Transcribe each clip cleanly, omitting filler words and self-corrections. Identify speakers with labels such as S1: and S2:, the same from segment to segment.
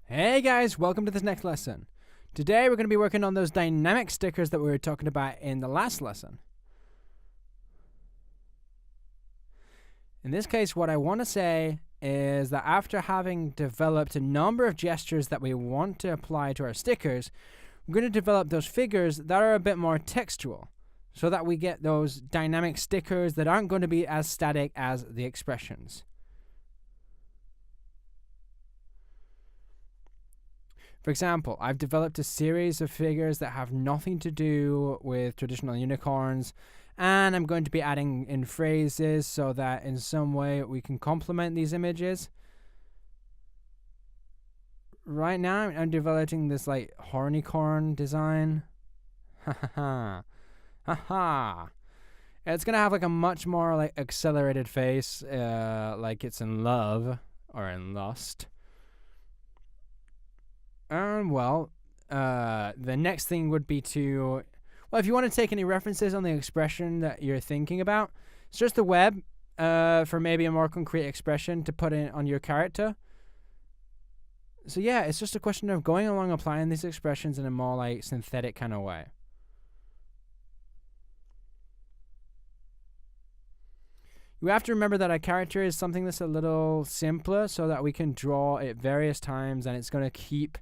S1: Hey guys, welcome to this next lesson. Today we're going to be working on those dynamic stickers that we were talking about in the last lesson. In this case, what I want to say is that after having developed a number of gestures that we want to apply to our stickers, we're going to develop those figures that are a bit more textual, so that we get those dynamic stickers that aren't going to be as static as the expressions. For example, I've developed a series of figures that have nothing to do with traditional unicorns, and I'm going to be adding in phrases so that in some way we can complement these images. Right now, I'm developing this like Junicorn design. Ha ha ha. Ha ha. It's going to have like a much more like accelerated face, like it's in love or in lust. The next thing would be to, if you want to take any references on the expression that you're thinking about, it's just the web for maybe a more concrete expression to put in on your character. So yeah, it's just a question of going along applying these expressions in a more like synthetic kind of way. You have to remember that a character is something that's a little simpler so that we can draw it various times and it's going to keep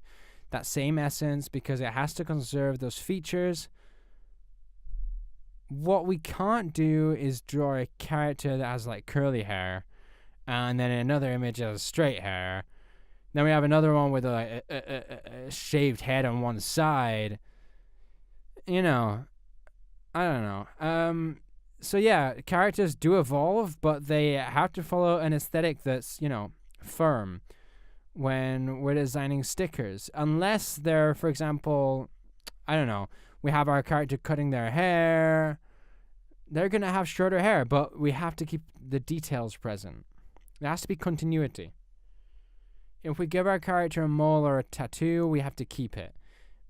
S1: that same essence because it has to conserve those features. What we can't do is draw a character that has like curly hair and then in another image has straight hair. Then we have another one with a shaved head on one side. I don't know. So yeah, characters do evolve, but they have to follow an aesthetic that's, firm when we're designing stickers. Unless they're, for example, we have our character cutting their hair. They're going to have shorter hair, but we have to keep the details present. There has to be continuity. If we give our character a mole or a tattoo, we have to keep it.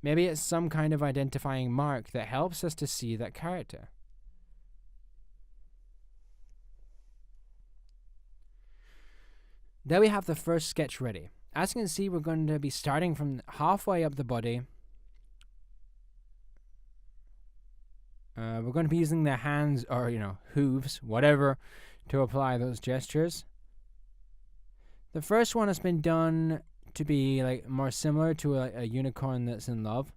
S1: Maybe it's some kind of identifying mark that helps us to see that character. There we have the first sketch ready. As you can see, we're going to be starting from halfway up the body. We're going to be using the hands or, hooves, whatever, to apply those gestures. The first one has been done to be like more similar to a unicorn that's in love.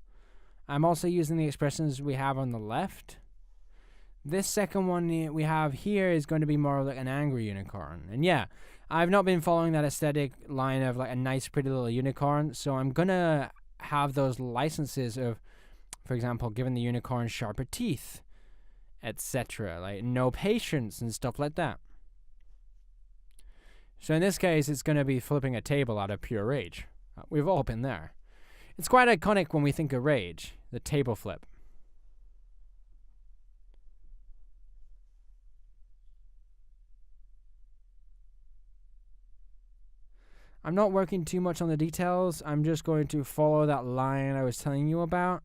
S1: I'm also using the expressions we have on the left. This second one we have here is going to be more like an angry unicorn. And yeah, I've not been following that aesthetic line of like a nice pretty little unicorn, so I'm going to have those licenses of, for example, giving the unicorn sharper teeth, etc., like no patience and stuff like that. So in this case, it's going to be flipping a table out of pure rage. We've all been there. It's quite iconic when we think of rage, the table flip. I'm not working too much on the details. I'm just going to follow that line I was telling you about.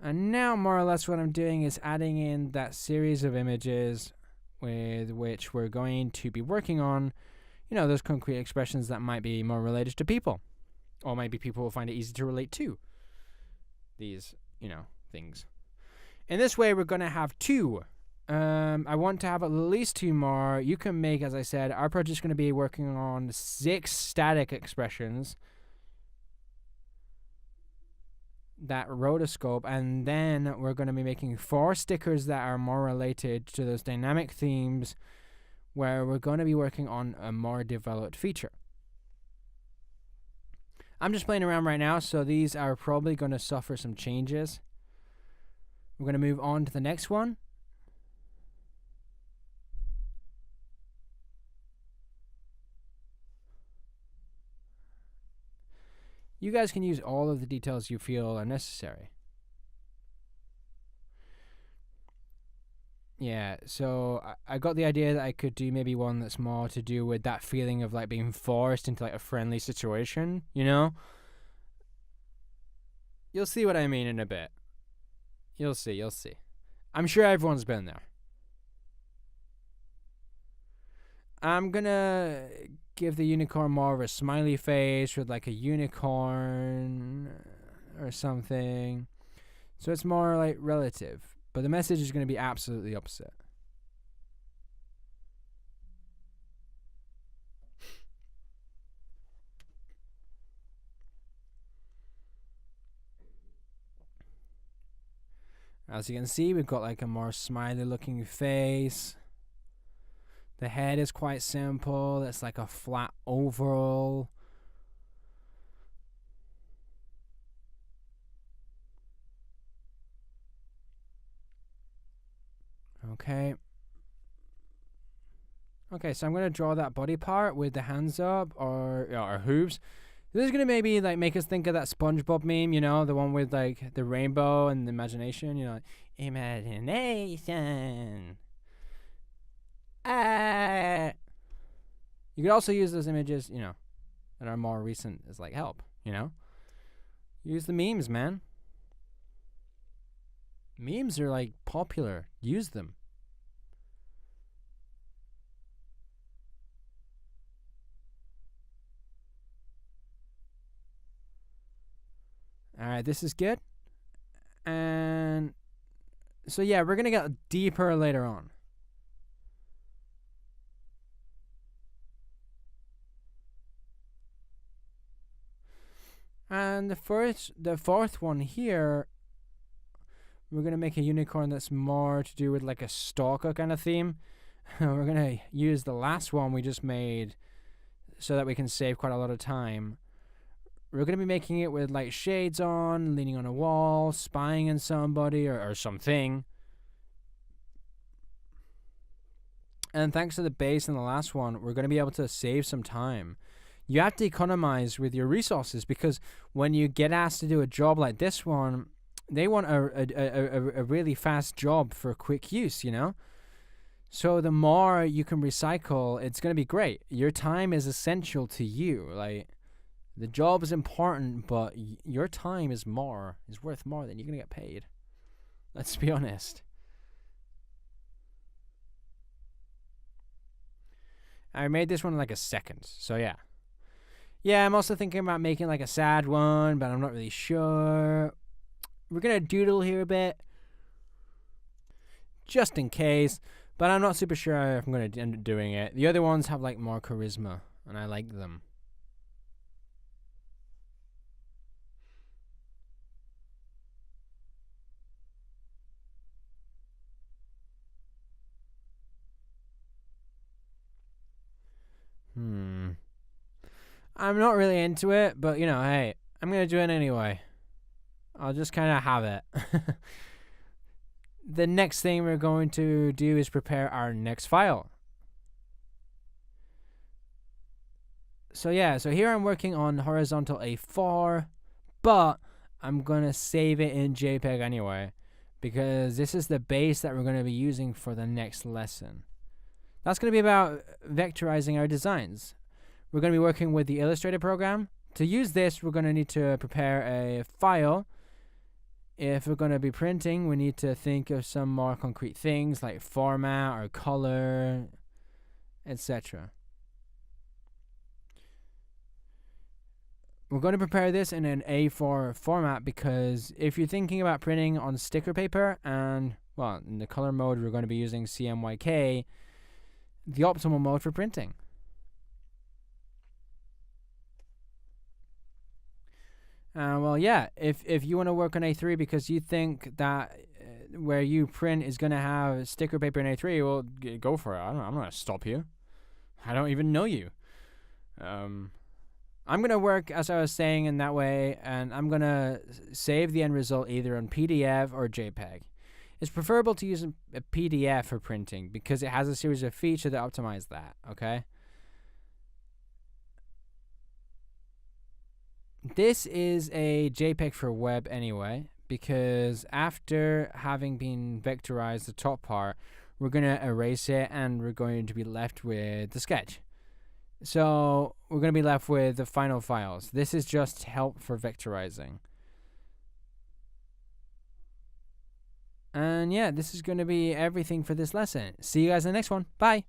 S1: And now, more or less, what I'm doing is adding in that series of images with which we're going to be working on, those concrete expressions that might be more related to people. Or maybe people will find it easy to relate to these, things. In this way, we're going to have two. I want to have at least two more. You can make, as I said, our project's going to be working on 6 static expressions that rotoscope, and then we're going to be making 4 stickers that are more related to those dynamic themes where we're going to be working on a more developed feature. I'm just playing around right now, so these are probably going to suffer some changes. We're going to move on to the next one. You guys can use all of the details you feel are necessary. Yeah, so I got the idea that I could do maybe one that's more to do with that feeling of like being forced into like a friendly situation, You'll see what I mean in a bit. You'll see. I'm sure everyone's been there. I'm gonna give the unicorn more of a smiley face with like a unicorn or something. So it's more like relative. But the message is gonna be absolutely opposite. As you can see, we've got like a more smiley looking face. The head is quite simple. It's like a flat oval. Okay. Okay, so I'm going to draw that body part with the hands up or hooves. This is going to maybe like make us think of that SpongeBob meme, you know, the one with like the rainbow and the imagination, you know, like, imagination. Ah. You could also use those images, you know, that are more recent as like help, you know? Use the memes, man. Memes are like popular. Use them. Alright, this is good. And so yeah, we're gonna get deeper later on. And the fourth one here, we're gonna make a unicorn that's more to do with like a stalker kind of theme. We're gonna use the last one we just made so that we can save quite a lot of time. We're gonna be making it with like shades on, leaning on a wall, spying on somebody or something. And thanks to the base in the last one, we're gonna be able to save some time. You have to economize with your resources because when you get asked to do a job like this one, they want a really fast job for quick use, you know? So the more you can recycle, it's going to be great. Your time is essential to you. Like, the job is important, but your time is worth more than you're going to get paid. Let's be honest. I made this one in like a second, so yeah. Yeah, I'm also thinking about making like a sad one, but I'm not really sure. We're going to doodle here a bit, just in case, but I'm not super sure if I'm going to end up doing it. The other ones have like more charisma, and I like them. I'm not really into it, but you know, hey, I'm going to do it anyway. I'll just kind of have it. The next thing we're going to do is prepare our next file. So yeah, so here I'm working on horizontal A4, but I'm going to save it in JPEG anyway, because this is the base that we're going to be using for the next lesson. That's going to be about vectorizing our designs. We're going to be working with the Illustrator program. To use this, we're going to need to prepare a file. If we're going to be printing, we need to think of some more concrete things like format or color, etc. We're going to prepare this in an A4 format because if you're thinking about printing on sticker paper and, well, in the color mode, we're going to be using CMYK, the optimal mode for printing. Well, yeah, if you want to work on A3 because you think that where you print is going to have sticker paper in A3, well, go for it. I'm not going to stop you. I don't even know you. I'm going to work, as I was saying, in that way, and I'm going to save the end result either on PDF or JPEG. It's preferable to use a PDF for printing because it has a series of features that optimize that, okay? This is a JPEG for web anyway, because after having been vectorized the top part, we're going to erase it and we're going to be left with the sketch. So we're going to be left with the final files. This is just help for vectorizing. And yeah, this is going to be everything for this lesson. See you guys in the next one. Bye.